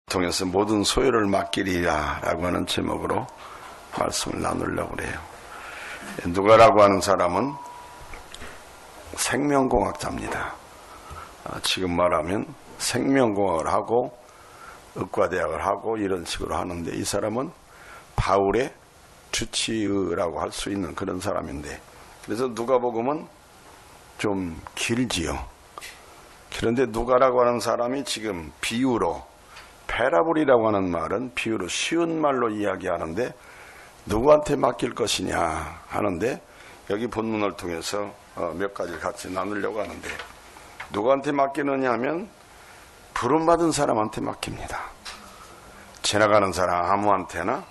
통해서 모든 소요를 맡기리라 라고 하는 제목으로 말씀을 나누려고 그래요. 누가라고 하는 사람은 생명공학자입니다. 지금 말하면 생명공학을 하고 의과대학을 하고 이런 식으로 하는데, 이 사람은 바울의 주치의라고 할 수 있는 그런 사람인데, 그래서 누가복음은 좀 길지요. 그런데 누가라고 하는 사람이 지금 비유로, 패라블이라고 하는 말은 비유로 쉬운 말로 이야기하는데 누구한테 맡길 것이냐 하는데, 여기 본문을 통해서 몇 가지를 같이 나누려고 하는데, 누구한테 맡기느냐 하면 부름받은 사람한테 맡깁니다. 지나가는 사람 아무한테나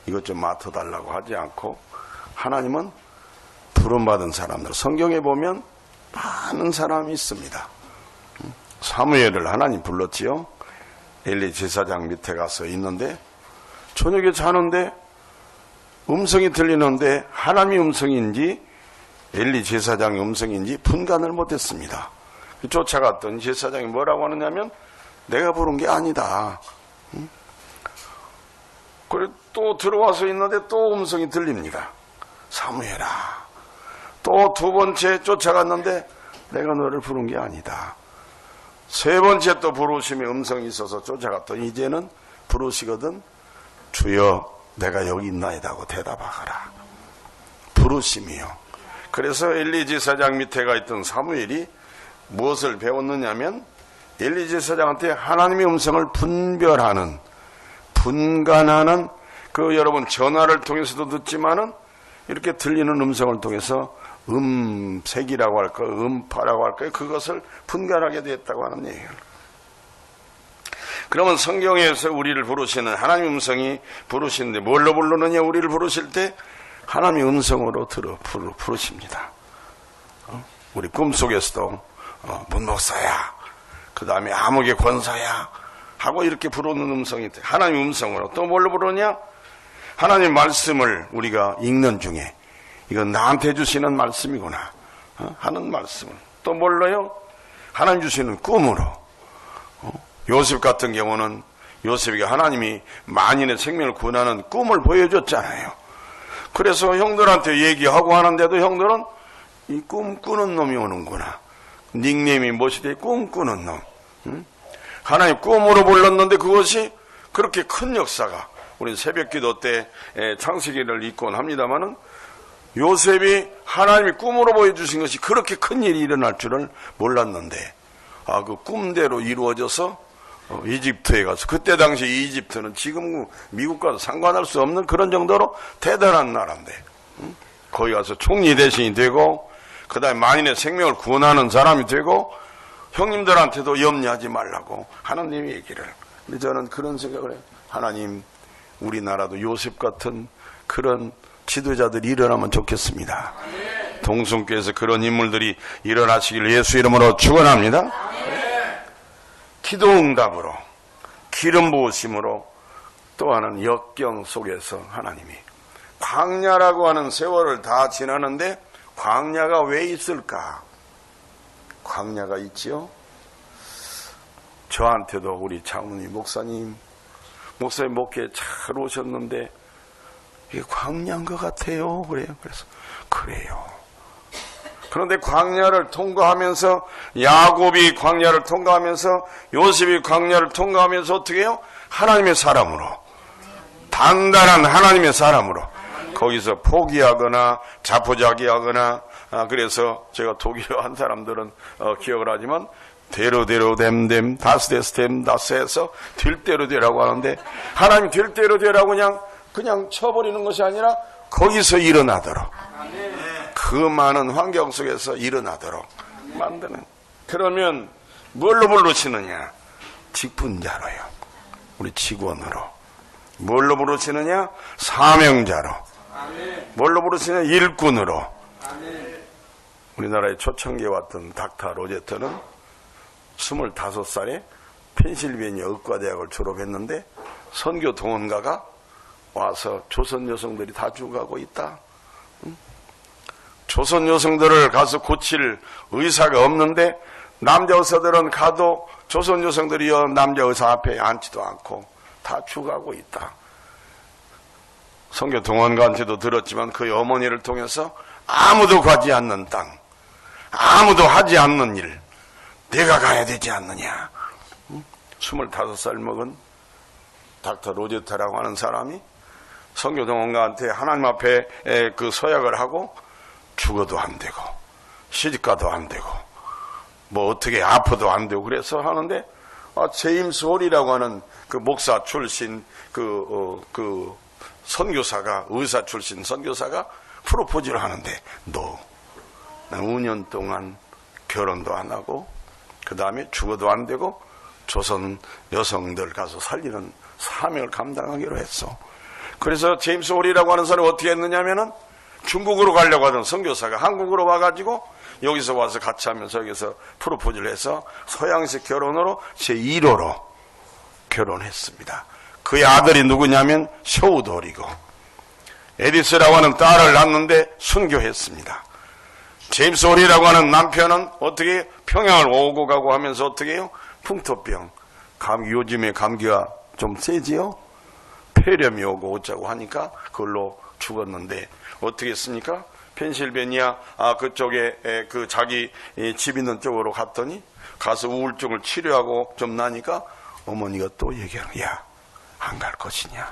이것 좀 맡아달라고 하지 않고, 하나님은 부름받은 사람들, 성경에 보면 많은 사람이 있습니다. 사무엘을 하나님 불렀지요. 엘리 제사장 밑에 가서 있는데 저녁에 자는데 음성이 들리는데 하나님의 음성인지 엘리 제사장의 음성인지 분간을 못했습니다. 쫓아갔더니 제사장이 뭐라고 하느냐면 내가 부른 게 아니다. 그래 또 들어와서 있는데 또 음성이 들립니다. 사무엘아. 또 두 번째 쫓아갔는데 내가 너를 부른 게 아니다. 세 번째 또 부르심의 음성이 있어서 쫓아갔더니 이제는 부르시거든 주여 내가 여기 있나이다 하고 대답하거라. 부르심이요. 그래서 엘리 제사장 밑에 가 있던 사무엘이 무엇을 배웠느냐면, 엘리 제사장한테 하나님의 음성을 분별하는, 분간하는, 그 여러분 전화를 통해서도 듣지만은 이렇게 들리는 음성을 통해서 음색이라고 할까요, 음파라고 할까요, 그것을 분간하게 되었다고 하는 얘기예요. 그러면 성경에서 우리를 부르시는 하나님의 음성이 부르시는데 뭘로 부르느냐? 우리를 부르실 때 하나님의 음성으로 부르십니다. 우리 꿈속에서도 문목사야, 그 다음에 암흑의 권사야 하고 이렇게 부르는 음성이 돼. 하나님의 음성으로. 또 뭘로 부르냐? 하나님의 말씀을 우리가 읽는 중에 이건 나한테 주시는 말씀이구나 하는 말씀을. 또 뭘로요? 하나님 주시는 꿈으로. 요셉 같은 경우는 요셉에게 하나님이 만인의 생명을 구원하는 꿈을 보여줬잖아요. 그래서 형들한테 얘기하고 하는데도 형들은 이 꿈 꾸는 놈이 오는구나. 닉네임이 무엇이 돼? 꿈 꾸는 놈. 하나님 꿈으로 불렀는데 그것이 그렇게 큰 역사가, 우리는 새벽기도 때 창세기를 읽곤 합니다마는 요셉이 하나님이 꿈으로 보여주신 것이 그렇게 큰 일이 일어날 줄을 몰랐는데, 그 꿈대로 이루어져서 이집트에 가서, 그때 당시 이집트는 지금 미국과도 상관할 수 없는 그런 정도로 대단한 나라인데, 거기 가서 총리 대신이 되고, 그 다음에 만인의 생명을 구원하는 사람이 되고, 형님들한테도 염려하지 말라고 하나님의 얘기를. 근데 저는 그런 생각을 해요. 하나님, 우리나라도 요셉 같은 그런 지도자들이 일어나면 좋겠습니다. 동성교에서 그런 인물들이 일어나시길 예수 이름으로 축원합니다. 기도응답으로, 기름 부으심으로, 또 하나는 역경 속에서 하나님이, 광야라고 하는 세월을 다 지나는데 광야가 왜 있을까? 광야가 있지요. 저한테도 우리 장로님 목사님 목회 잘 오셨는데 이게 광야인 것 같아요. 그래요. 그래서 그래요. 그런데 광야를 통과하면서, 야곱이 광야를 통과하면서, 요셉이 광야를 통과하면서 어떻게 해요? 하나님의 사람으로, 단단한 하나님의 사람으로, 거기서 포기하거나 자포자기하거나, 그래서 제가 독일어 한 사람들은 기억을 하지만 대로 댐 다스데스댐 다스해서 될 대로 되라고 하는데, 하나님 될 대로 되라고 그냥 쳐버리는 것이 아니라 거기서 일어나도록, 그 많은 환경 속에서 일어나도록 만드는. 그러면 뭘로 부르시느냐? 직분자로요. 우리 직원으로. 뭘로 부르시느냐? 사명자로. 뭘로 부르시느냐? 일꾼으로. 우리나라에 초창기에 왔던 닥터 로제터는 25살에 펜실베니아 의과대학을 졸업했는데 선교 동원가가 와서 조선 여성들이 다 죽어가고 있다. 조선 여성들을 가서 고칠 의사가 없는데 남자 의사들은 가도 조선 여성들이 남자 의사 앞에 앉지도 않고 다 죽어가고 있다. 선교 동원가한테도 들었지만 그 어머니를 통해서 아무도 가지 않는 땅, 아무도 하지 않는 일, 내가 가야 되지 않느냐. 25살 먹은 닥터 로제타라고 하는 사람이 선교 동원가한테 하나님 앞에 그 서약을 하고 죽어도 안 되고 시집가도 안 되고 뭐 어떻게 아파도 안 되고 그래서 하는데 제임스 홀이라고 하는 그 목사 출신 그 선교사가 의사 출신 선교사가 프로포즈를 하는데 너 5년 동안 결혼도 안 하고 그 다음에 죽어도 안 되고 조선 여성들 가서 살리는 사명을 감당하기로 했어. 그래서 제임스 홀이라고 하는 사람이 어떻게 했느냐면은 중국으로 가려고 하던 선교사가 한국으로 와가지고 여기서 와서 같이 하면서 여기서 프로포즈를 해서 서양식 결혼으로 제1호로 결혼했습니다. 그의 아들이 누구냐면 셔우돌이고 에디스라고 하는 딸을 낳는데 순교했습니다. 제임스 홀이라고 하는 남편은 어떻게 평양을 오고 가고 하면서 어떻게 해요? 풍토병, 요즘에 감기가 좀 세지요? 폐렴이 오고 어쩌고 하니까 그걸로 죽었는데 어떻게 했습니까? 펜실베니아 그쪽에 그 자기 집 있는 쪽으로 갔더니 가서 우울증을 치료하고 좀 나니까 어머니가 또 얘기하는 거야. 야, 안 갈 것이냐?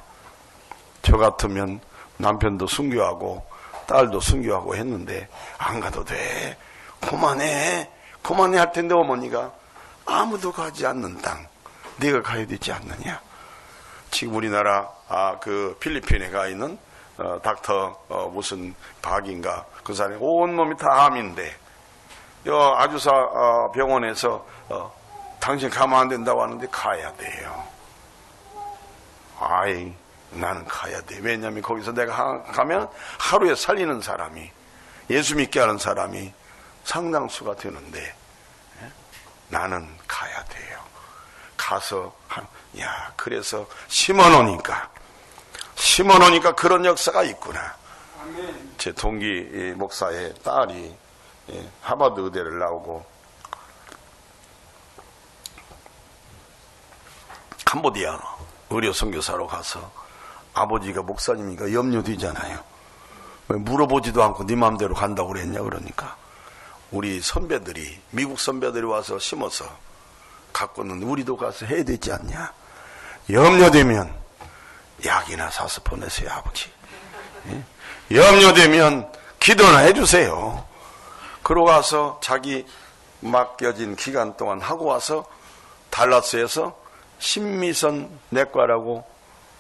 저 같으면 남편도 순교하고 딸도 순교하고 했는데 안 가도 돼. 그만해 할 텐데 어머니가 아무도 가지 않는 땅 네가 가야 되지 않느냐. 지금 우리나라 그 필리핀에 가 있는 닥터 무슨 박인가 그 사람이 온몸이 다 암인데 아주사 병원에서 당신 가면 안 된다고 하는데 가야 돼요. 아이 나는 가야 돼. 왜냐하면 거기서 내가 가면 하루에 살리는 사람이 예수 믿게 하는 사람이 상당수가 되는데 나는 가야 돼요. 가서 그래서 심어놓으니까 그런 역사가 있구나. 제 동기 목사의 딸이 하버드 의대를 나오고 캄보디아 의료 선교사로 가서 아버지가 목사님이니까 염려되잖아요. 왜 물어보지도 않고 네 마음대로 간다고 그랬냐 그러니까 우리 선배들이 미국 선배들이 와서 심어서 갖고는 우리도 가서 해야 되지 않냐. 염려되면 약이나 사서 보내세요 아버지. 염려되면 기도나 해주세요. 그러고 와서 자기 맡겨진 기간 동안 하고 와서 달라스에서 신미선 내과라고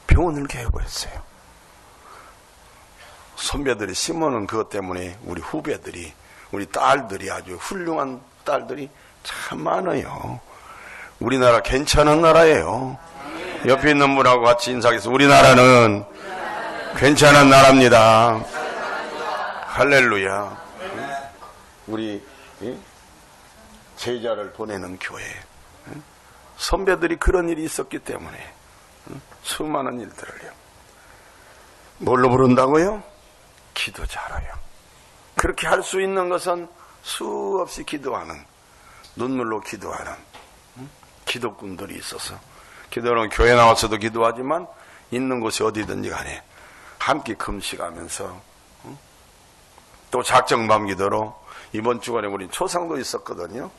병원을 개업했어요. 선배들이 심어놓은 그것 때문에 우리 후배들이 우리 딸들이 아주 훌륭한 딸들이 참 많아요. 우리나라 괜찮은 나라예요. 옆에 있는 분하고 같이 인사하겠습니다. 우리나라는 괜찮은 나라입니다. 할렐루야. 우리 제자를 보내는 교회 선배들이 그런 일이 있었기 때문에 수많은 일들을요. 뭘로 부른다고요? 기도 잘해요. 그렇게 할 수 있는 것은 수없이 기도하는 눈물로 기도하는 기도꾼들이 있어서 기도는 교회 나와서도 기도하지만 있는 곳이 어디든지 간에 함께 금식하면서 또 작정밤 기도로 이번 주간에 우리 초상도 있었거든요.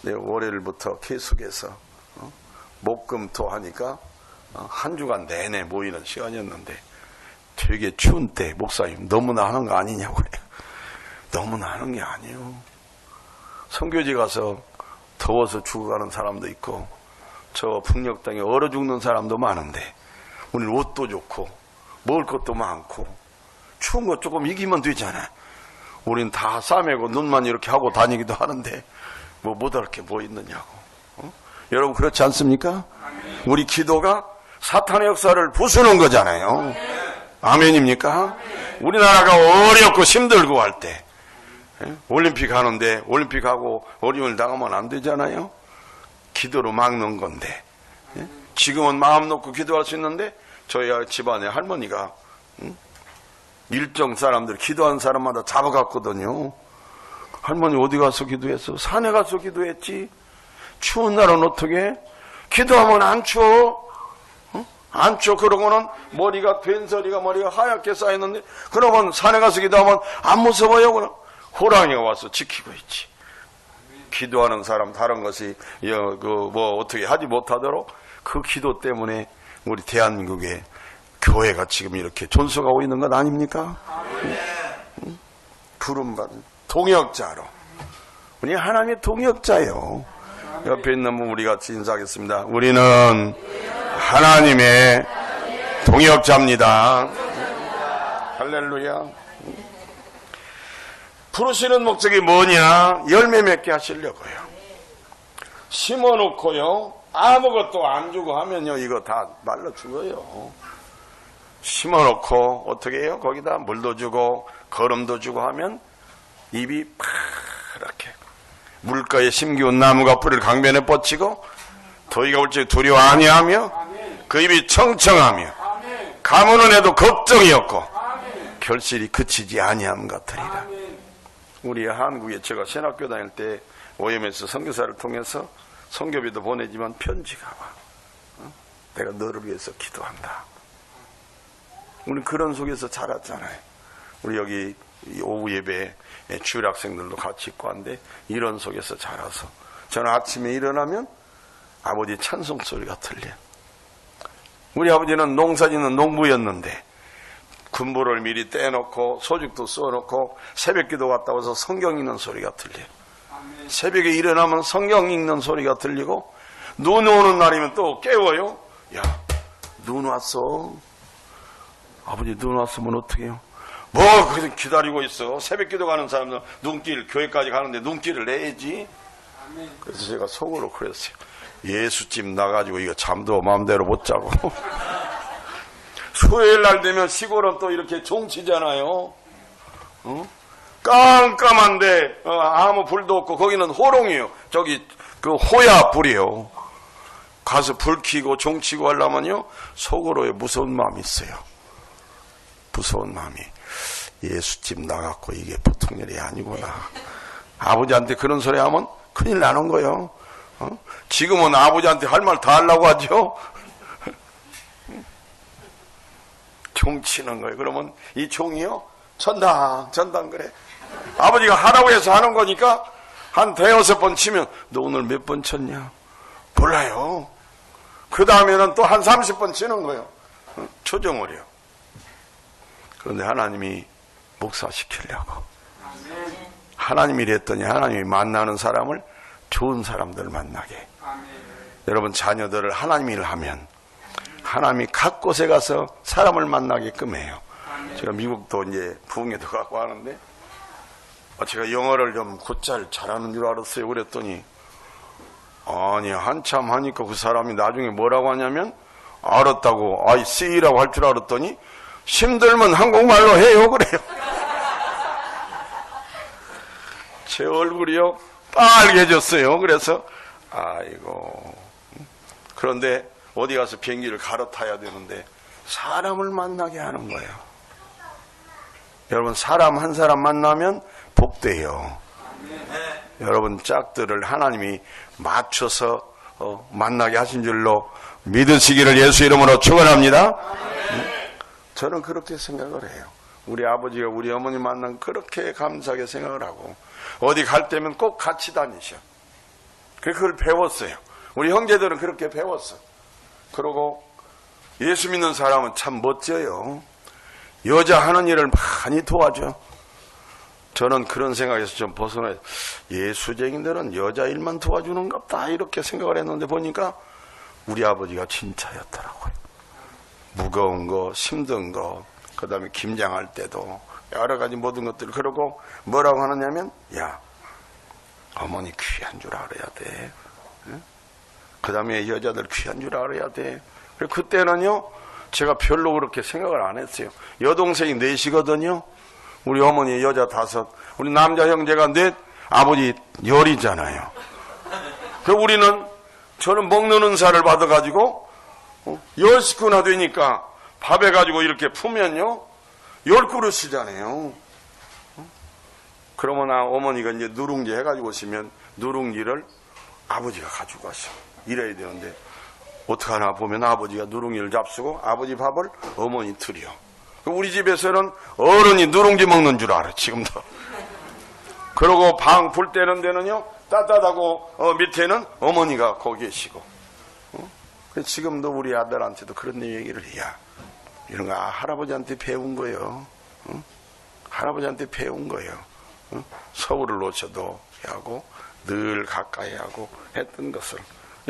네, 월요일부터 계속해서 목금토 하니까 한 주간 내내 모이는 시간이었는데 되게 추운 때 목사님 너무나 하는 거 아니냐고 그래요. 너무나 하는 게 아니에요. 선교지 가서 더워서 죽어가는 사람도 있고 저 풍력 땅에 얼어 죽는 사람도 많은데 우리는 옷도 좋고 먹을 것도 많고 추운 거 조금 이기면 되잖아. 우린 다 싸매고 눈만 이렇게 하고 다니기도 하는데 뭐 못할 게 뭐 있느냐고. 여러분 그렇지 않습니까? 우리 기도가 사탄의 역사를 부수는 거잖아요. 아멘입니까? 우리나라가 어렵고 힘들고 할 때 올림픽 하는데 올림픽하고 어려움을 당하면 안 되잖아요. 기도로 막는 건데 지금은 마음 놓고 기도할 수 있는데 저희 집안에 할머니가 일정 사람들 기도하는 사람마다 잡아갔거든요. 할머니 어디 가서 기도했어? 산에 가서 기도했지. 추운 날은 어떻게? 기도하면 안 추워? 안 추워. 그러고는 머리가 된소리가 머리가 하얗게 쌓였는데 그러면 산에 가서 기도하면 안 무서워요? 그럼 호랑이가 와서 지키고 있지. 기도하는 사람 다른 것이 어떻게 하지 못하도록 그 기도 때문에 우리 대한민국의 교회가 지금 이렇게 존속하고 있는 것 아닙니까? 부름받은 동역자로. 우리 하나님의 동역자예요. 옆에 있는 분 우리 같이 인사하겠습니다. 우리는 하나님의 동역자입니다. 할렐루야. 부르시는 목적이 뭐냐? 열매 맺게 하시려고요. 심어놓고요, 아무것도 안 주고 하면요, 이거 다 말라 죽어요. 심어놓고 어떻게 해요? 거기다 물도 주고 거름도 주고 하면 잎이 파랗게, 물가에 심기운 나무가 뿌리를 강변에 뻗치고 더위가 올지 두려워 아니하며 그 잎이 청청하며 가무는 해도 걱정이 없고 결실이 그치지 아니함 같으리라. 우리 한국에 제가 신학교 다닐 때 OMS 선교사를 통해서 선교비도 보내지만 편지가 와. 내가 너를 위해서 기도한다. 우리 그런 속에서 자랐잖아요. 우리 여기 오후 예배에 주일 학생들도 같이 있고 한데 이런 속에서 자라서 저는 아침에 일어나면 아버지 찬송 소리가 들려요. 우리 아버지는 농사짓는 농부였는데 군보를 미리 떼놓고 소죽도 써놓고 새벽기도 갔다 와서 성경 읽는 소리가 들려요. 새벽에 일어나면 성경 읽는 소리가 들리고 눈 오는 날이면 또 깨워요. 야, 눈 왔어. 아버지 눈 왔으면 어떻게 해요? 뭐 그래서 기다리고 있어. 새벽기도 가는 사람들 눈길, 교회까지 가는데 눈길을 내야지. 그래서 제가 속으로 그랬어요. 예수집 나가지고 이거 잠도 마음대로 못 자고 수요일 날 되면 시골은 또 이렇게 종치잖아요. 깜깜한데 아무 불도 없고 거기는 호롱이에요. 저기 그 호야 불이요. 가서 불 켜고 종치고 하려면요 속으로의 무서운 마음이 있어요. 무서운 마음이, 예수집 나갔고 이게 보통 일이 아니구나. 아버지한테 그런 소리 하면 큰일 나는 거예요. 지금은 아버지한테 할 말 다 하려고 하죠. 종 치는 거예요. 그러면 이 종이요, 전당 그래. 아버지가 하라고 해서 하는 거니까 한 대여섯 번 치면 너 오늘 몇 번 쳤냐? 몰라요. 그 다음에는 또 한 30번 치는 거예요. 초정을요. 그런데 하나님이 목사시키려고. 하나님이 이랬더니 하나님이 만나는 사람을 좋은 사람들 만나게. 여러분 자녀들을 하나님 일을 하면 하나님이 각 곳에 가서 사람을 만나게끔 해요. 제가 미국도 이제 부흥회도 가고 하는데 제가 영어를 좀 곧잘 잘하는 줄 알았어요. 그랬더니 아니 한참 하니까 그 사람이 나중에 뭐라고 하냐면 알았다고 I see라고 할 줄 알았더니 힘들면 한국말로 해요 그래요. 제 얼굴이요 빨개졌어요. 그래서 아이고. 그런데 어디 가서 비행기를 갈아타야 되는데 사람을 만나게 하는 거예요. 여러분 사람 한 사람 만나면 복돼요. 여러분 짝들을 하나님이 맞춰서 만나게 하신 줄로 믿으시기를 예수 이름으로 축원합니다. 저는 그렇게 생각을 해요. 우리 아버지가 우리 어머니 만난 그렇게 감사하게 생각을 하고 어디 갈 때면 꼭 같이 다니셔. 그걸 배웠어요. 우리 형제들은 그렇게 배웠어. 그리고 예수 믿는 사람은 참 멋져요. 여자 하는 일을 많이 도와줘. 저는 그런 생각에서 좀 벗어나요. 예수쟁이들은 여자 일만 도와주는갑다 이렇게 생각을 했는데 보니까 우리 아버지가 진짜였더라고요. 무거운 거, 힘든 거, 그 다음에 김장할 때도 여러 가지 모든 것들을. 그러고 뭐라고 하느냐면 야 어머니 귀한 줄 알아야 돼. 그 다음에 여자들 귀한 줄 알아야 돼. 그때는요 제가 별로 그렇게 생각을 안 했어요. 여동생이 넷이거든요. 우리 어머니 여자 5, 우리 남자 형제가 넷, 아버지 10이잖아요. 우리는 저는 먹는 은사를 받아가지고 10식구나 되니까 밥해가지고 이렇게 풀면요 10그릇이잖아요. 그러면 어머니가 이제 누룽지 해가지고 오시면 누룽지를 아버지가 가지고 가셔. 이래야 되는데 어떡하나 보면 아버지가 누룽지를 잡수고 아버지 밥을 어머니 드려. 우리 집에서는 어른이 누룽지 먹는 줄 알아, 지금도. 그러고 방 불 때는 데는요, 따뜻하고 밑에는 어머니가 거기 계시고. 지금도 우리 아들한테도 그런 얘기를 해야. 이런 거 할아버지한테 배운 거예요. 할아버지한테 배운 거예요. 서울을 오셔도 하고 늘 가까이 하고 했던 것을.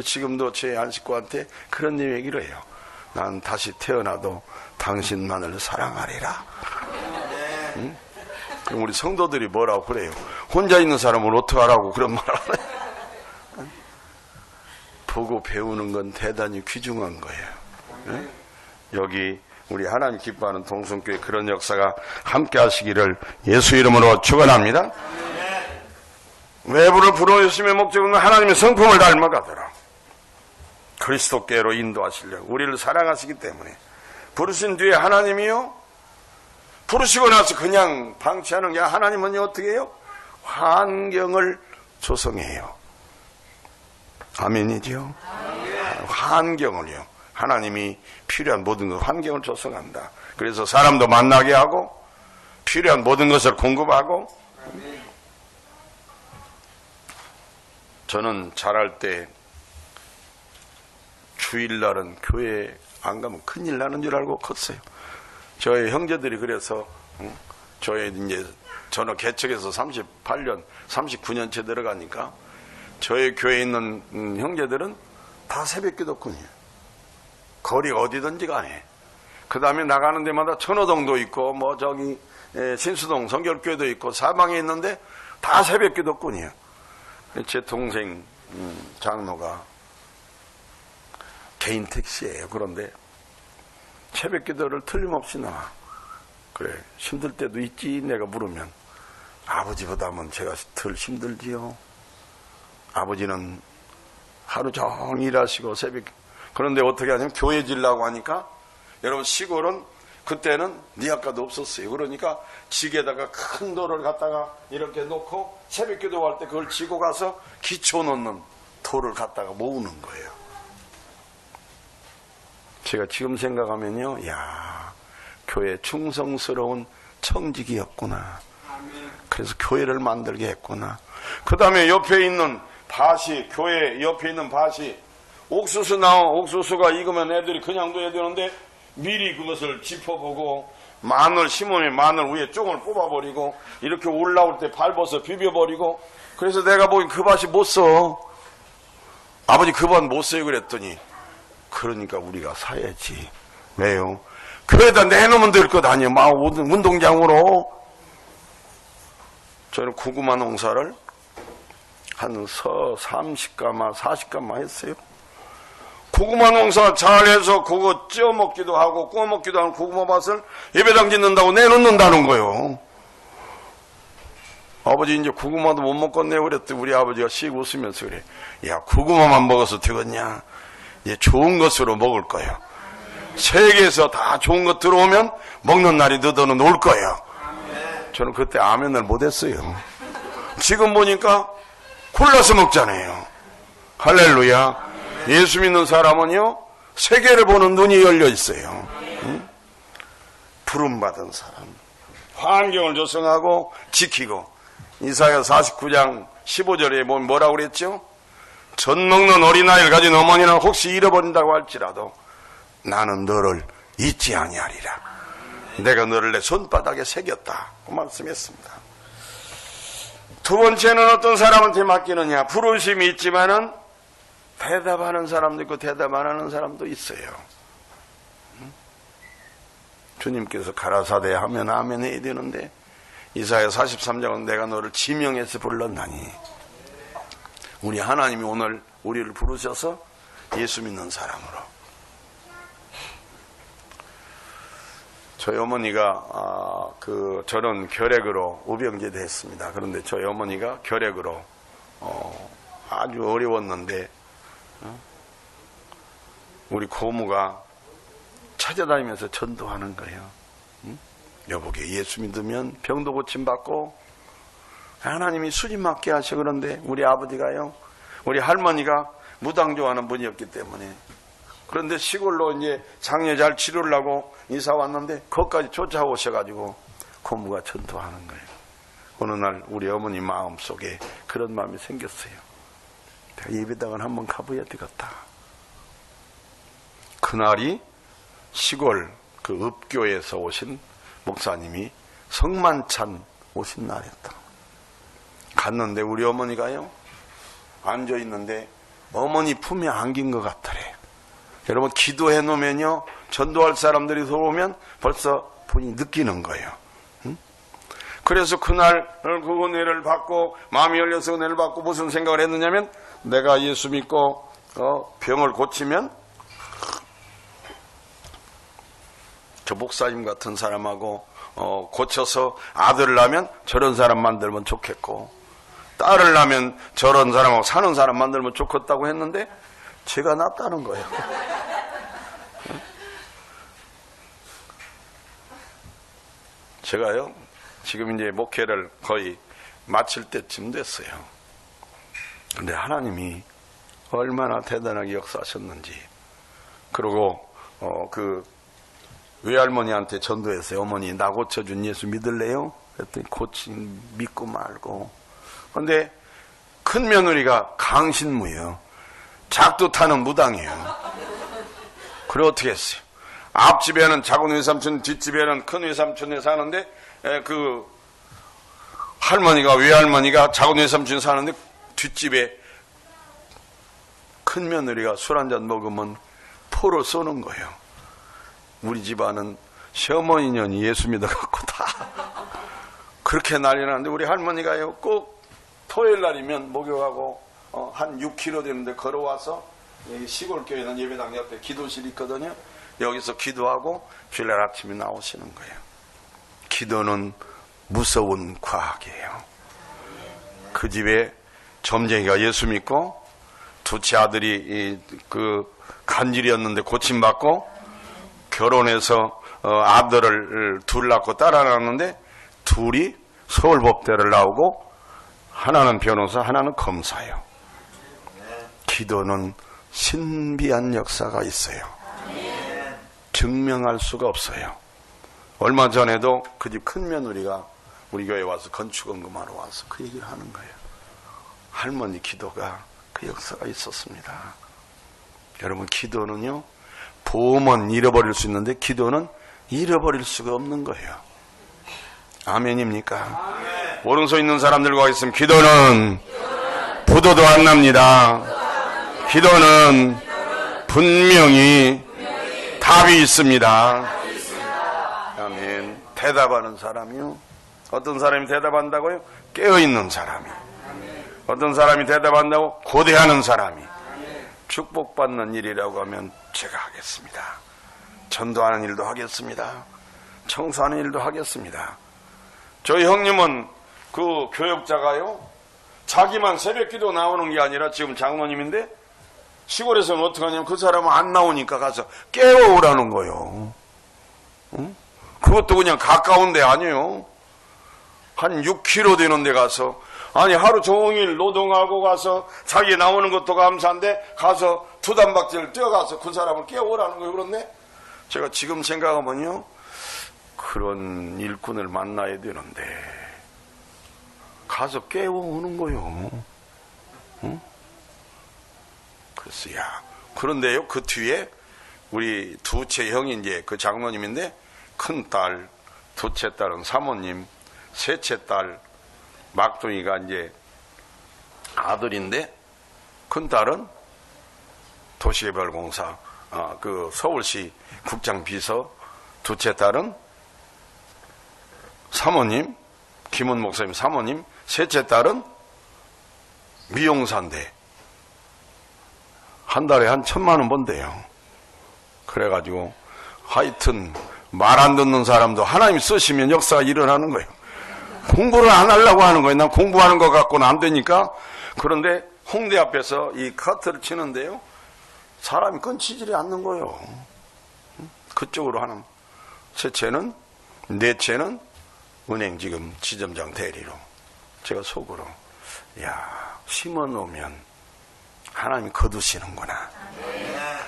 지금도 제 안식구한테 그런 얘기를 해요. 난 다시 태어나도 당신만을 사랑하리라. 응? 그럼 우리 성도들이 뭐라고 그래요? 혼자 있는 사람을 어떡하라고 그런 말 안 해요? 보고 배우는 건 대단히 귀중한 거예요. 응? 여기 우리 하나님 기뻐하는 동성교회 그런 역사가 함께 하시기를 예수 이름으로 축원합니다. 외부를 불어주심의 목적은 하나님의 성품을 닮아가더라. 그리스도께로 인도하시려고 우리를 사랑하시기 때문에. 부르신 뒤에 하나님이요, 부르시고 나서 그냥 방치하는 게, 하나님은요 어떻게 해요? 환경을 조성해요. 아멘이죠? 환경을요, 하나님이 필요한 모든 것, 환경을 조성한다. 그래서 사람도 만나게 하고 필요한 모든 것을 공급하고. 저는 자랄 때 주일날은 교회 안 가면 큰일 나는 줄 알고 컸어요. 저희 형제들이 그래서, 저희 이제 저는 개척해서 38년, 39년째 들어가니까 저희 교회에 있는 형제들은 다 새벽기도꾼이에요. 거리 어디든지 간에. 그 다음에 나가는 데마다 천호동도 있고, 뭐 저기 신수동 성결교회도 있고, 사방에 있는데 다 새벽기도꾼이에요. 제 동생 장로가 개인 택시예요. 그런데 새벽 기도를 틀림없이 나와. 그래, 힘들 때도 있지. 내가 물으면 아버지보다는 제가 덜 힘들지요. 아버지는 하루 종일 일하시고 새벽. 그런데 어떻게 하냐면 교회 지려고 하니까, 여러분 시골은 그때는 니아까도 없었어요. 그러니까 지게다가 큰 돌을 갖다가 이렇게 놓고 새벽 기도할 때 그걸 지고 가서 기초 놓는 돌을 갖다가 모으는 거예요. 제가 지금 생각하면요, 야, 교회 충성스러운 청직이었구나. 그래서 교회를 만들게 했구나. 그 다음에 옆에 있는 밭이, 교회 옆에 있는 밭이 옥수수 옥수수가 익으면 애들이 그냥 둬야 되는데 미리 그것을 짚어보고, 마늘 심으면 마늘 위에 쪽을 뽑아버리고, 이렇게 올라올 때 밟아서 비벼버리고. 그래서 내가 보기엔 그 밭이 못 써. 아버지 그 밭 못 써요 그랬더니, 그러니까 우리가 사야지. 왜요? 교회에다 내놓으면 될 것 아니에요. 막 운동장으로. 저는 고구마 농사를 한 30가마 40가마 했어요. 고구마 농사 잘해서 그거 쪄 먹기도 하고 구워 먹기도 하는 고구마 밭을 예배당 짓는다고 내놓는다는 거예요. 아버지 이제 고구마도 못 먹겠네요 그랬더니 우리 아버지가 씩 웃으면서 그래. 야, 고구마만 먹어서 되겠냐? 이제 좋은 것으로 먹을 거예요. 세계에서 다 좋은 것 들어오면 먹는 날이 너도는 올 거예요. 저는 그때 아멘을 못했어요. 지금 보니까 골라서 먹잖아요. 할렐루야. 예수 믿는 사람은요, 세계를 보는 눈이 열려 있어요. 응? 부름받은 사람, 환경을 조성하고 지키고. 이사야 49장 15절에 보면 뭐라고 그랬죠? 젖 먹는 어린아이를 가진 어머니는 혹시 잃어버린다고 할지라도 나는 너를 잊지 아니하리라. 내가 너를 내 손바닥에 새겼다. 그 말씀했습니다. 두 번째는 어떤 사람한테 맡기느냐. 부르심이 있지만은 대답하는 사람도 있고 대답 안 하는 사람도 있어요. 주님께서 가라사대 하면 아멘 해야 되는데, 이사야 43장은 내가 너를 지명해서 불렀나니. 우리 하나님이 오늘 우리를 부르셔서 예수 믿는 사람으로. 저희 어머니가 저는 결핵으로 우병재도 했습니다. 그런데 저희 어머니가 결핵으로 아주 어려웠는데 우리 고모가 찾아다니면서 전도하는 거예요. 여보게 예수 믿으면 병도 고침받고 하나님이 수집 맡게 하셔. 그런데 우리 아버지가요, 우리 할머니가 무당 좋아하는 분이었기 때문에, 그런데 시골로 이제 장례 잘 치르려고 이사 왔는데 거기까지 쫓아오셔가지고 고모가 전도하는 거예요. 어느 날 우리 어머니 마음속에 그런 마음이 생겼어요. 내가 예배당을 한번 가봐야 되겠다. 그날이 시골 그 읍교에서 오신 목사님이 성만찬 오신 날이었다. 갔는데 우리 어머니가요, 앉아있는데 어머니 품에 안긴 것 같더래. 여러분, 기도해 놓으면요, 전도할 사람들이 들어오면 벌써 본인이 느끼는 거예요. 응? 그래서 그날 그 은혜를 받고, 마음이 열려서 은혜를 받고 무슨 생각을 했느냐면, 내가 예수 믿고 병을 고치면 저 목사님 같은 사람하고 고쳐서 아들을 낳으면 저런 사람 만들면 좋겠고, 딸을 낳으면 저런 사람하고 사는 사람 만들면 좋겠다고 했는데 제가 낫다는 거예요. 제가요, 지금 이제 목회를 거의 마칠 때쯤 됐어요. 근데 하나님이 얼마나 대단하게 역사하셨는지. 그리고 그 외할머니한테 전도했어요. 어머니, 나 고쳐준 예수 믿을래요? 그랬더니 믿고 말고. 근데 큰 며느리가 강신무예요. 작두 타는 무당이에요. 그래 어떻게 했어요? 앞집에는 작은 외삼촌, 뒷집에는 큰 외삼촌이 사는데, 그 할머니가, 외할머니가 작은 외삼촌이 사는데 뒷집에 큰 며느리가 술 한잔 먹으면 포를 쏘는 거예요. 우리 집안은 시어머니년이 예수 믿어갖고 다 그렇게 난리 나는데, 우리 할머니가요, 꼭 토요일 날이면 목욕하고 한 6km 되는데 걸어와서 시골 교회는 예배당 옆에 기도실이 있거든요. 여기서 기도하고 주일날 아침에 나오시는 거예요. 기도는 무서운 과학이에요. 그 집에 점쟁이가 예수 믿고, 둘째 아들이 그 간질이었는데 고침받고, 결혼해서 아들을 둘 낳고 딸 하나 낳았는데 둘이 서울법대를 나오고, 하나는 변호사, 하나는 검사예요. 기도는 신비한 역사가 있어요. 증명할 수가 없어요. 얼마 전에도 그 집 큰 며느리가 우리 교회에 와서 건축원금하러 와서 그 얘기를 하는 거예요. 할머니 기도가 그 역사가 있었습니다. 여러분, 기도는요, 보험은 잃어버릴 수 있는데 기도는 잃어버릴 수가 없는 거예요. 아멘입니까? 아멘. 오른손 있는 사람들과 있으면 기도는 부도도 안 납니다. 기도는 분명히 답이 있습니다. 아멘. 대답하는 사람이요. 어떤 사람이 대답한다고요? 깨어있는 사람이. 어떤 사람이 대답한다고? 고대하는 사람이. 축복받는 일이라고 하면 제가 하겠습니다. 전도하는 일도 하겠습니다. 청소하는 일도 하겠습니다. 저희 형님은 그 교역자가요, 자기만 새벽기도 나오는 게 아니라 지금 장로님인데 시골에서는 어떻게 하냐면 그 사람은 안 나오니까 가서 깨워오라는 거예요. 응? 그것도 그냥 가까운 데 아니에요. 한 6km 되는 데 가서, 아니 하루 종일 노동하고 가서 자기 나오는 것도 감사한데 가서 두 단박질 뛰어가서 그 사람을 깨워오라는 거예요. 그런데 제가 지금 생각하면요, 그런 일꾼을 만나야 되는데 가서 깨워오는 거예요. 응? 그래서 그런데요, 그 뒤에 우리 두째 형이 이제 그 장로님인데, 큰 딸, 두째 딸은 사모님, 셋째 딸 막둥이가 이제 아들인데, 큰 딸은 도시개발공사 그 서울시 국장 비서, 두째 딸은 사모님, 김은 목사님 사모님, 셋째 딸은 미용사인데 한 달에 한 1,000만 원 번대요. 그래가지고 하여튼 말 안 듣는 사람도 하나님 쓰시면 역사가 일어나는 거예요. 공부를 안 하려고 하는 거예요. 난 공부하는 것 갖고는 안 되니까. 그런데 홍대 앞에서 이 카트를 치는데요, 사람이 끊치지 않는 거예요. 그쪽으로 하는. 셋째는, 넷째는 은행 지금 지점장 대리로 제가 속으로, 야, 심어 놓으면 하나님이 거두시는구나.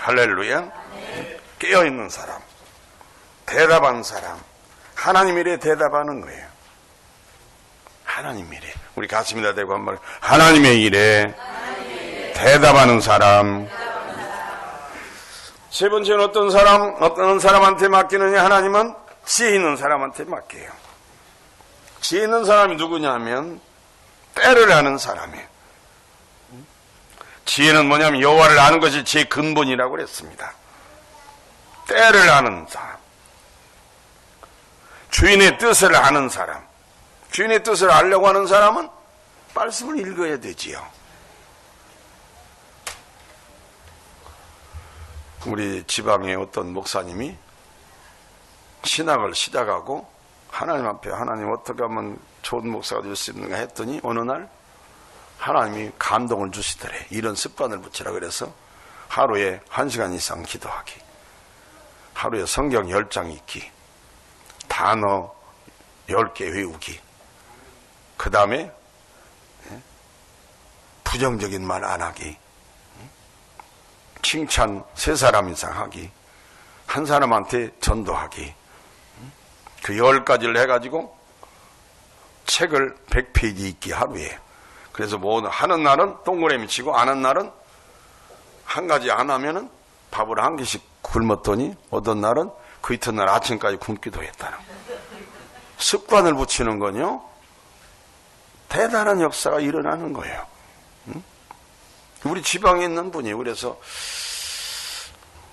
할렐루야. 깨어있는 사람, 대답하는 사람, 하나님 일에 대답하는 거예요. 하나님 일에. 우리 가슴에다 대고 한 말, 하나님의 일에 대답하는 사람. 세 번째는 어떤 사람한테 맡기느냐? 하나님은 지혜 있는 사람한테 맡겨요. 지혜 있는 사람이 누구냐 하면 때를 아는 사람이에요. 지혜는 뭐냐면 여호와를 아는 것이 제 근본이라고 그랬습니다. 때를 아는 사람, 주인의 뜻을 아는 사람. 주인의 뜻을 알려고 하는 사람은 말씀을 읽어야 되지요. 우리 지방의 어떤 목사님이 신학을 시작하고 하나님 앞에, 하나님 어떻게 하면 좋은 목사가 될 수 있는가 했더니 어느 날 하나님이 감동을 주시더래. 이런 습관을 붙이라 그래서 하루에 1시간 이상 기도하기, 하루에 성경 10장 읽기, 단어 10개 외우기, 그 다음에 부정적인 말 안 하기, 칭찬 3사람 이상 하기, 한 사람한테 전도하기, 그 10가지를 해가지고 책을 100페이지 읽기 하루에. 그래서 뭐 하는 날은 동그라미 치고 안 하는 날은 한 가지 안 하면은 밥을 한 개씩 굶었더니 어떤 날은 그 이튿날 아침까지 굶기도 했다는 습관을 붙이는 건요, 대단한 역사가 일어나는 거예요. 우리 지방에 있는 분이 그래서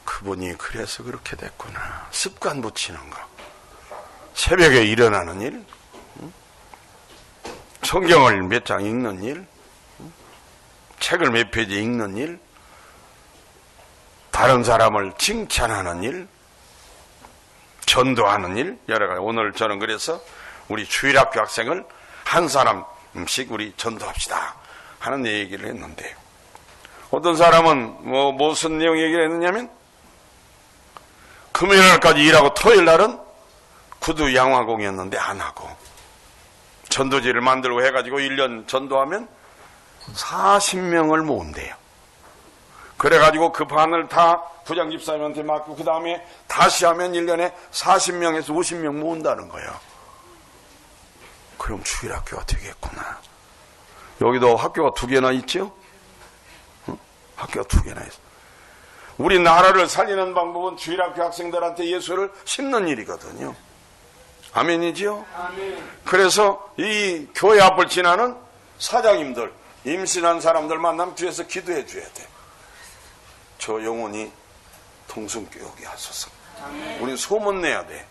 그분이 그래서 그렇게 됐구나. 습관 붙이는 거. 새벽에 일어나는 일, 성경을 몇 장 읽는 일, 책을 몇 페이지 읽는 일, 다른 사람을 칭찬하는 일, 전도하는 일, 여러 가지. 오늘 저는 그래서 우리 주일학교 학생을 한 사람씩 우리 전도합시다 하는 얘기를 했는데, 어떤 사람은 무슨 내용 얘기를 했느냐면, 금요일날까지 일하고 토요일날은 구두 양화공이었는데 안 하고 전도지를 만들고 해가지고 1년 전도하면 40명을 모은대요. 그래가지고 그 반을 다 부장집사님한테 맡고 그 다음에 다시 하면 1년에 40명에서 50명 모은다는 거예요. 그럼 주일학교가 되겠구나. 여기도 학교가 2개나 있죠? 학교가 2개나 있어. 우리 나라를 살리는 방법은 주일학교 학생들한테 예수를 심는 일이거든요. 아멘이지요? 아멘. 그래서 이 교회 앞을 지나는 사장님들, 임신한 사람들 만나면 뒤에서 기도해 줘야 돼. 저 영혼이 동성교육이 하소서. 우리 소문 내야 돼.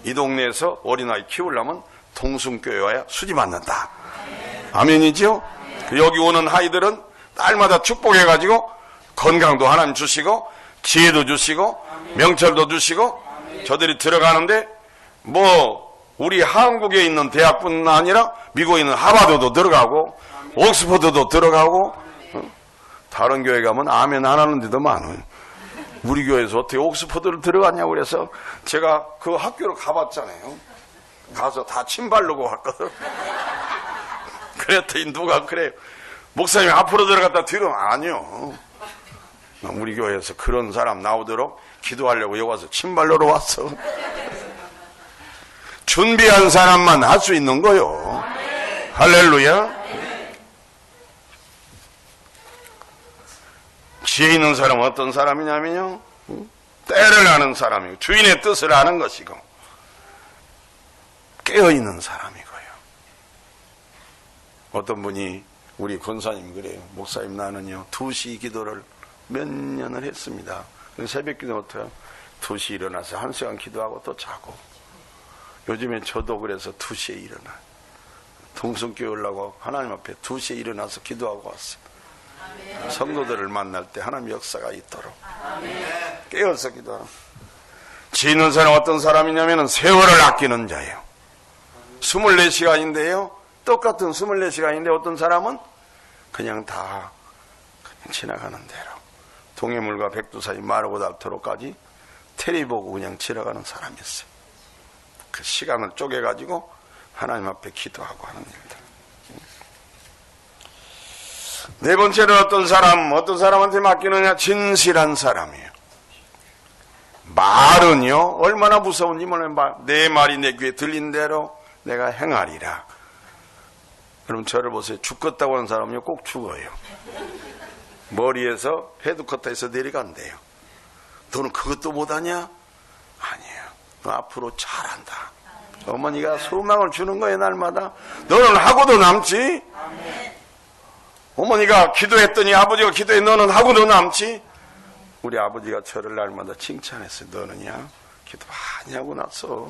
이 동네에서 어린아이 키우려면 동성교육해야 수지 받는다. 아멘이지요? 여기 오는 아이들은 딸마다 축복해가지고 건강도 하나님 주시고 지혜도 주시고 명철도 주시고 저들이 들어가는데 우리 한국에 있는 대학뿐 아니라 미국에 있는 하버드도 들어가고 옥스퍼드도 들어가고 다른 교회 가면 아멘 안 하는 데도 많아요. 우리 교회에서 어떻게 옥스퍼드를 들어갔냐고 그래서 제가 그 학교를 가봤잖아요. 가서 다 침 바르고 왔거든. 그랬더니 누가 그래요. 목사님 앞으로 들어갔다 뒤로. 아니요. 우리 교회에서 그런 사람 나오도록 기도하려고 여기 와서 침 바르러 왔어. 준비한 사람만 할 수 있는 거요. 할렐루야. 지혜 있는 사람은 어떤 사람이냐면요, 때를 아는 사람이고 주인의 뜻을 아는 것이고 깨어있는 사람이고요. 어떤 분이 우리 권사님 그래요. 목사님 나는요 2시 기도를 몇 년을 했습니다. 새벽 기도부터 2시 일어나서 1시간 기도하고 또 자고. 요즘에 저도 그래서 2시에 일어나 동성교회 오려고 하나님 앞에 2시에 일어나서 기도하고 왔어요. 아멘. 성도들을 만날 때 하나님 역사가 있도록. 아멘. 깨어서 기도하라. 지혜 있는 사람은 어떤 사람이냐면 세월을 아끼는 자예요. 24시간인데요 똑같은 24시간인데 어떤 사람은 그냥 지나가는 대로 동해물과 백두산이 마르고 닳도록까지 테레비 보고 그냥 지나가는 사람이 있어요. 그 시간을 쪼개가지고 하나님 앞에 기도하고 하는 일들. 네 번째는 어떤 사람한테 맡기느냐? 진실한 사람이에요. 말은요, 얼마나 무서운지 몰라요. 내 말이 내 귀에 들린 대로 내가 행하리라. 그럼 저를 보세요. 죽겠다고 하는 사람은요, 꼭 죽어요. 머리에서 헤드쿼터에서 내려간대요. 너는 그것도 못하냐? 아니에요. 너 앞으로 잘한다. 어머니가 소망을 주는 거예요, 날마다. 너는 하고도 남지? 어머니가 기도했더니 아버지가 기도해. 너는 하고도 남지? 우리 아버지가 저를 날마다 칭찬했어요. 너는야, 기도 많이 하고 났어.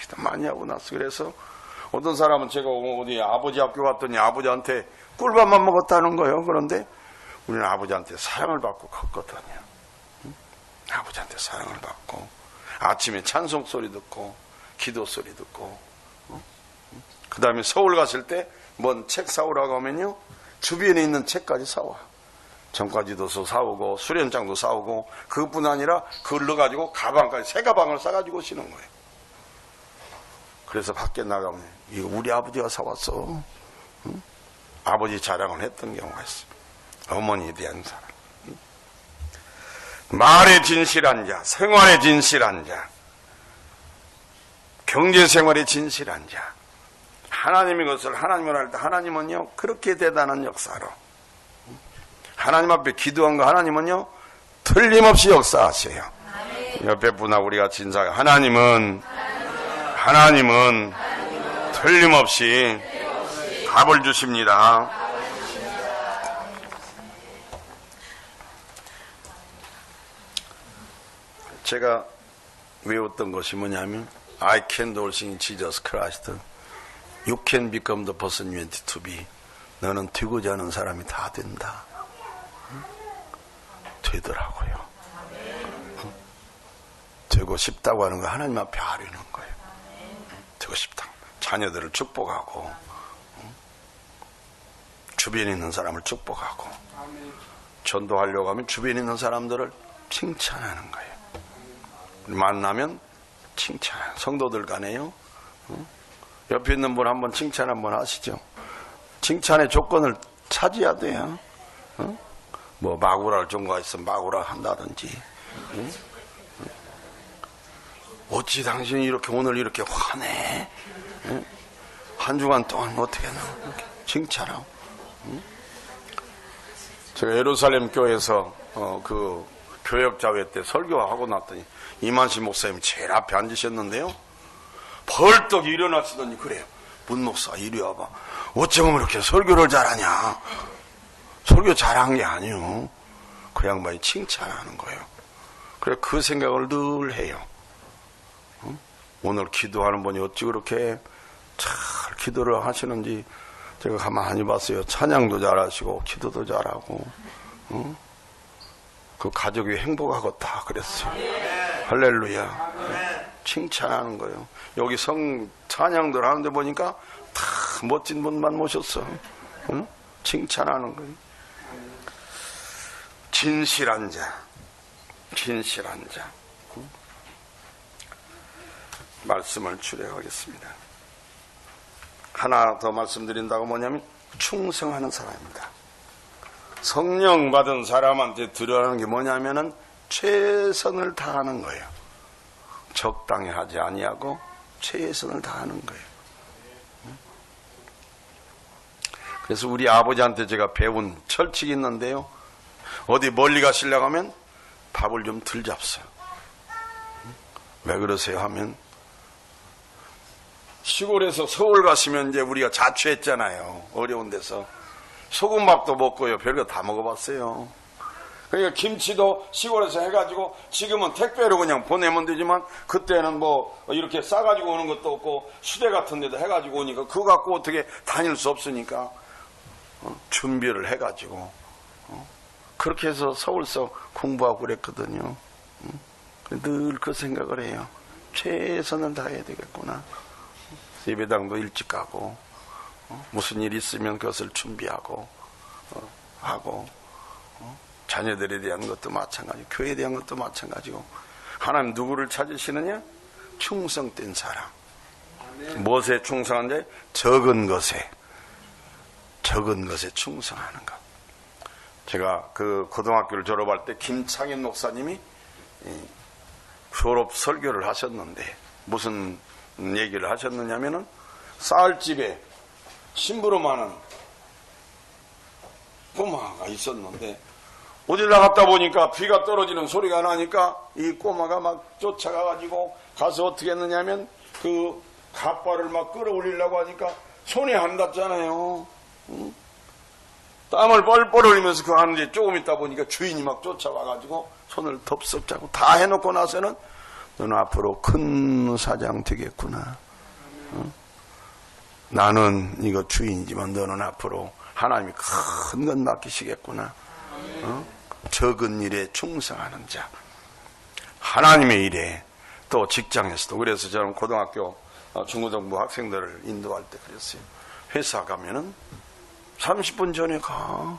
기도 많이 하고 났어. 그래서 어떤 사람은 제가 어디 아버지 학교 갔더니 아버지한테 꿀밥만 먹었다는 거예요. 그런데 우리는 아버지한테 사랑을 받고 컸거든요. 아버지한테 사랑을 받고 아침에 찬송 소리 듣고 기도 소리 듣고 그 다음에 서울 갔을 때 뭔 책 사오라고 하면요, 주변에 있는 책까지 사와. 전과지도서 사오고 수련장도 사오고, 그것뿐 아니라 그걸 넣어가지고 가방까지, 새 가방을 싸가지고 오시는 거예요. 그래서 밖에 나가면 이거 우리 아버지가 사왔어. 응? 아버지 자랑을 했던 경우가 있어요. 어머니에 대한 사랑. 말에 진실한 자, 생활에 진실한 자, 경제생활에 진실한 자, 하나님의 것을 하나님을 할 때 하나님은요, 그렇게 대단한 역사로, 하나님 앞에 기도한 거 하나님은요, 틀림없이 역사하세요. 옆에 분하고 우리가 진사가 하나님은 틀림없이 답을 주십니다. 제가 외웠던 것이 뭐냐면 I can do all things in Jesus Christ. You can become the person you want to be. 너는 되고자 하는 사람이 다 된다. 되더라고요. 되고 싶다고 하는 거 하나님 앞에 아뢰는 거예요. 되고 싶다. 자녀들을 축복하고, 주변에 있는 사람을 축복하고, 전도하려고 하면 주변에 있는 사람들을 칭찬하는 거예요. 만나면 칭찬. 성도들 간에요. 옆에 있는 분 한번 칭찬 한번 하시죠. 칭찬의 조건을 찾아야 돼요. 뭐 마구라를 종가 있으면 마구라 한다든지. 어찌 당신이 이렇게 오늘 이렇게 화내? 한 주간 동안 어떻게 나? 칭찬하고. 제가 예루살렘 교회에서 그 교역자회 때 설교하고 났더니 이만식 목사님이 제일 앞에 앉으셨는데요. 벌떡 일어나시더니 그래요. 문 목사 이리 와봐. 어쩌면 그렇게 설교를 잘하냐. 설교 잘한 게 아니요. 그 양반이 칭찬하는 거예요. 그래 그 생각을 늘 해요. 오늘 기도하는 분이 어찌 그렇게 잘 기도를 하시는지 제가 가만히 봤어요. 찬양도 잘하시고 기도도 잘하고 그 가족이 행복하고 다 그랬어요. 할렐루야. 칭찬하는 거예요. 여기 찬양들 하는데 보니까 다 멋진 분만 모셨어. 칭찬하는 거예요. 진실한 자. 말씀을 출애하겠습니다. 하나 더 말씀드린다고 뭐냐면 충성하는 사람입니다. 성령 받은 사람한테 드려야 하는 게 뭐냐면은 최선을 다하는 거예요. 적당히 하지 아니하고 최선을 다하는 거예요. 그래서 우리 아버지한테 제가 배운 철칙이 있는데요. 어디 멀리 가시려고 하면 밥을 좀 덜 잡숴요. 왜 그러세요 하면 시골에서 서울 가시면 이제 우리가 자취했잖아요. 어려운 데서 소금밥도 먹고요. 별거 다 먹어봤어요. 그러니까 김치도 시골에서 해가지고 지금은 택배로 그냥 보내면 되지만 그때는 뭐 이렇게 싸가지고 오는 것도 없고 수대 같은 데도 해가지고 오니까 그거 갖고 어떻게 다닐 수 없으니까 준비를 해가지고 그렇게 해서 서울서 공부하고 그랬거든요. 늘 그 생각을 해요. 최선을 다해야 되겠구나. 예배당도 일찍 가고 무슨 일 있으면 그것을 준비하고 하고 자녀들에 대한 것도 마찬가지고 교회에 대한 것도 마찬가지고 하나님 누구를 찾으시느냐? 충성된 사람. 무엇에 충성한데? 적은 것에 적은 것에 충성하는 것. 제가 그 고등학교를 졸업할 때 김창현 목사님이 졸업 설교를 하셨는데 무슨 얘기를 하셨느냐면은 쌀집에 심부름하는 꼬마가 있었는데 어딜 나갔다 보니까 비가 떨어지는 소리가 나니까 이 꼬마가 막 쫓아가가지고 가서 어떻게 했느냐면 그 갓발을 막 끌어올리려고 하니까 손이 안 닿잖아요. 응? 땀을 뻘뻘 흘리면서 그 하는데 조금 있다 보니까 주인이 막 쫓아와가지고 손을 덥석 잡고 다 해놓고 나서는 너는 앞으로 큰 사장 되겠구나. 응? 나는 이거 주인이지만 너는 앞으로 하나님이 큰 건 맡기시겠구나. 응? 적은 일에 충성하는 자. 하나님의 일에 또 직장에서도. 그래서 저는 고등학교 중고등부 학생들을 인도할 때 그랬어요. 회사 가면은 30분 전에 가.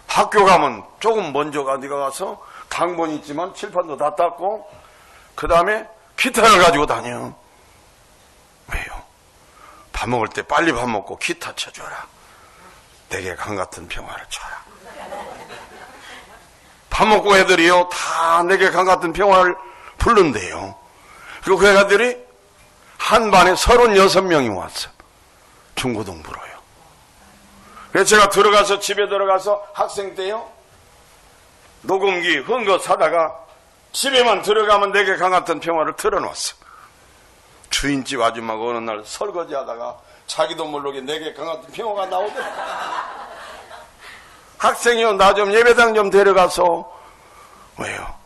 학교 가면 조금 먼저 가. 네가 가서 당번 있지만 칠판도 다 닦고 그 다음에 기타를 가지고 다녀. 왜요? 밥 먹을 때 빨리 밥 먹고 기타 쳐줘라. 내게 강같은 평화를 줘라. 밥 먹고 애들이요 다 내게 강같은 평화를 부른대요. 그리고 그 애들이 한 반에 36명이 왔어. 중고등부로요. 그래서 제가 들어가서 집에 들어가서 학생 때요 녹음기 흥거 사다가 집에만 들어가면 내게 강같은 평화를 틀어놨어. 주인집 아줌마가 어느 날 설거지하다가 자기도 모르게 내게 강같은 평화가 나오더라. 학생이요 나 좀 예배당 좀 데려가서. 왜요?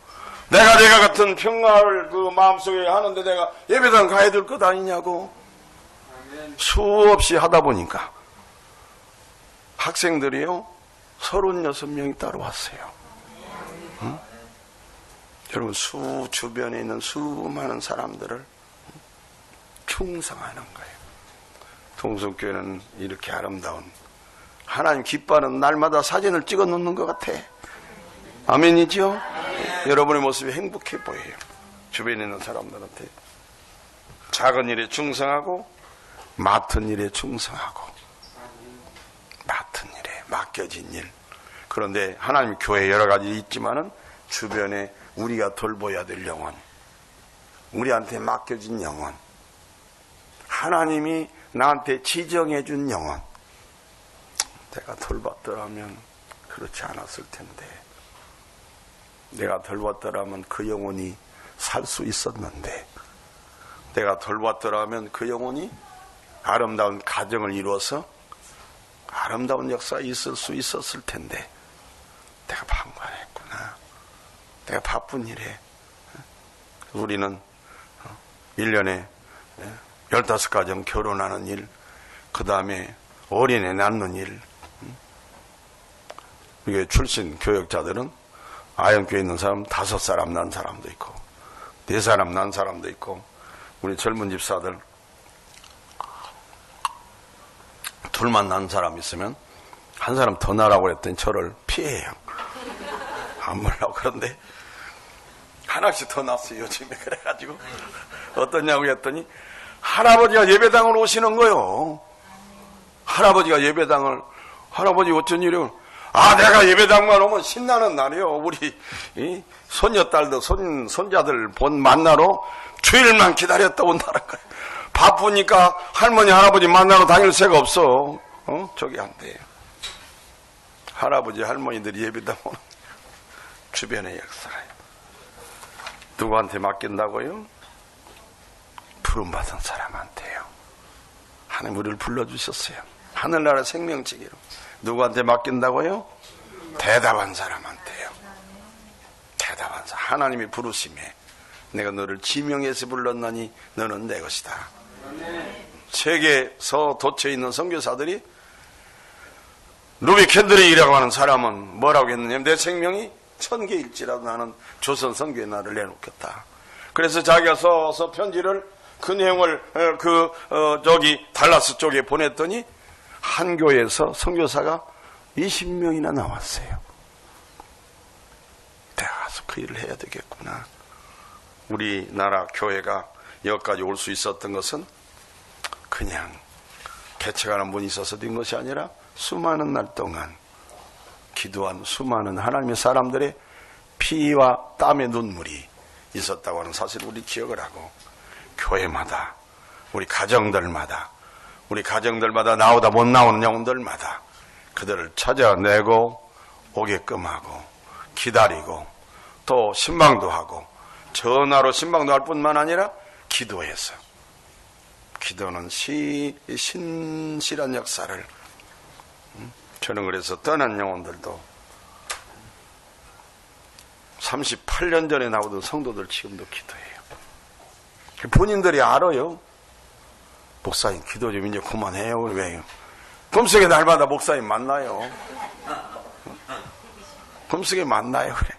내가 같은 평화를 그 마음속에 하는데 내가 예배당 가야 될 것 아니냐고. 수없이 하다 보니까 학생들이요 36명이 따라왔어요. 응? 여러분 주변에 있는 수많은 사람들을 충성하는 거예요. 동성교회는 이렇게 아름다운 하나님 기뻐하는 날마다 사진을 찍어 놓는 것 같아. 아멘이죠? 여러분의 모습이 행복해 보여요. 주변에 있는 사람들한테 작은 일에 충성하고 맡은 일에 충성하고 맡은 일에 맡겨진 일. 그런데 하나님 교회 여러 가지 있지만은 주변에 우리가 돌봐야 될 영혼, 우리한테 맡겨진 영혼, 하나님이 나한테 지정해 준 영혼, 내가 돌봤더라면 그렇지 않았을 텐데, 내가 돌봤더라면 그 영혼이 살 수 있었는데, 내가 돌봤더라면 그 영혼이 아름다운 가정을 이루어서 아름다운 역사가 있을 수 있었을 텐데 내가 방관했구나. 내가 바쁜 일에. 우리는 1년에 15가정 결혼하는 일, 그 다음에 어린애 낳는 일. 이게 출신 교역자들은 아영교에 있는 사람 5사람 낳은 사람도 있고 4사람 낳은 사람도 있고, 우리 젊은 집사들 둘만 낳은 사람 있으면 한 사람 더 낳으라고 그랬더니 저를 피해요. 안 보려고. 그런데 하나씩 더 낳았어요 요즘에. 그래가지고 어떠냐고 했더니 할아버지가 예배당을 오시는 거요. 할아버지가 예배당을, 할아버지 어쩐 일이요? 아, 내가 예배당만 오면 신나는 날이요. 우리 손녀딸도 손자들 만나러 주일만 기다렸다 온다는 거예요. 바쁘니까 할머니 할아버지 만나러 다닐 새가 없어. 저기 안 돼요. 할아버지 할머니들이 예배당 오는 주변의 역사예요. 누구한테 맡긴다고요? 부름받은 사람한테요. 하나님 우리를 불러주셨어요. 하늘나라 생명체계로. 누구한테 맡긴다고요? 대답한 사람한테요. 대답한 사람. 하나님이 부르심에 내가 너를 지명해서 불렀나니 너는 내 것이다. 세계에서 도처에 있는 선교사들이 루비 캔드릭이라고 하는 사람은 뭐라고 했느냐면, 내 생명이 1000개일지라도 나는 조선 선교에 나를 내놓겠다. 그래서 자기가 써서 편지를 그 내용을 달라스 쪽에 보냈더니 한 교회에서 선교사가 20명이나 나왔어요. 내가 가서 그 일을 해야 되겠구나. 우리나라 교회가 여기까지 올 수 있었던 것은 그냥 개척하는 분이 있어서 된 것이 아니라 수많은 날 동안 기도한 수많은 하나님의 사람들의 피와 땀의 눈물이 있었다고 하는 사실을 우리 기억을 하고, 교회마다, 우리 가정들마다 나오다 못 나오는 영혼들마다 그들을 찾아내고 오게끔 하고, 기다리고, 또 신방도 하고, 전화로 신방도 할 뿐만 아니라 기도해서, 기도는 신실한 역사를, 저는 그래서 떠난 영혼들도 38년 전에 나오던 성도들 지금도 기도해요. 본인들이 알아요. 목사님 기도 좀 이제 그만해요. 왜요? 금속에 날마다 목사님 만나요. 금속에 만나요. 그래.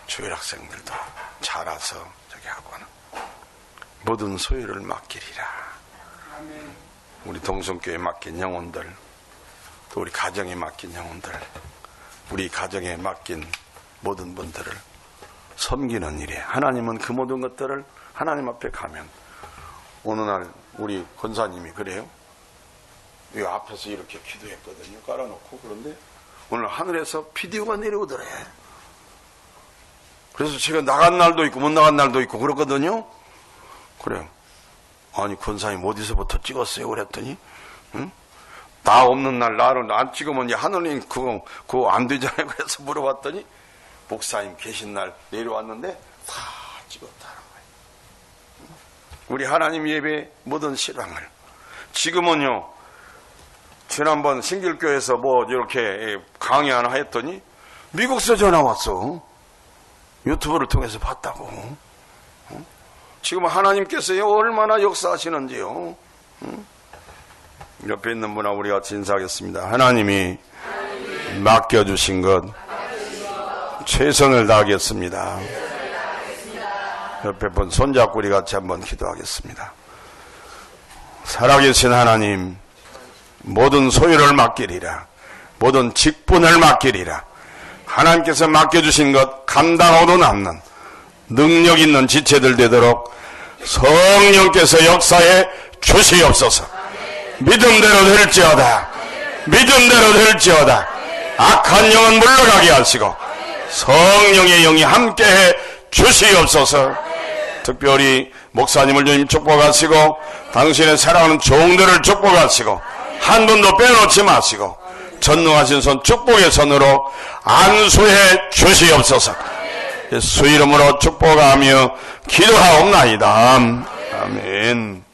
주일 학생들도 잘 와서 저기 하고는 모든 소유를 맡기리라. 우리 동성교회에 맡긴 영혼들, 또 우리 가정에 맡긴 영혼들, 우리 가정에 맡긴 모든 분들을 섬기는 일에, 하나님은 그 모든 것들을 하나님 앞에 가면, 어느 날 우리 권사님이 그래요. 이 앞에서 이렇게 기도했거든요. 깔아놓고. 그런데 오늘 하늘에서 비디오가 내려오더래. 그래서 제가 나간 날도 있고 못 나간 날도 있고 그렇거든요. 그래요. 아니 권사님 어디서부터 찍었어요? 그랬더니 응? 나 없는 날 나를 안 찍으면 이제 하느님 그거 안 되잖아요. 그래서 물어봤더니 목사님 계신 날 내려왔는데 다 찍었다는 거예요. 우리 하나님 예배 모든 실황을 지금은요, 지난번 신길교에서 뭐 이렇게 강의 하나 했더니 미국서 전화 왔어. 유튜브를 통해서 봤다고. 지금 하나님께서 얼마나 역사하시는지요. 옆에 있는 분하고 우리가 같이 인사하겠습니다. 하나님이 맡겨주신 것 최선을 다하겠습니다. 옆에 분 손잡고 우리 같이 한번 기도하겠습니다. 살아계신 하나님, 모든 소유를 맡기리라. 모든 직분을 맡기리라. 하나님께서 맡겨주신 것 감당하고도 남는 능력 있는 지체들 되도록 성령께서 역사에 주시옵소서. 믿음대로 될지어다. 믿음대로 될지어다. 악한 영은 물러가게 하시고 성령의 영이 함께해 주시옵소서. 특별히 목사님을 주님 축복하시고 당신의 사랑하는 종들을 축복하시고 한 분도 빼놓지 마시고 전능하신 손 축복의 손으로 안수해 주시옵소서. 예수 이름으로 축복하며 기도하옵나이다. 아멘.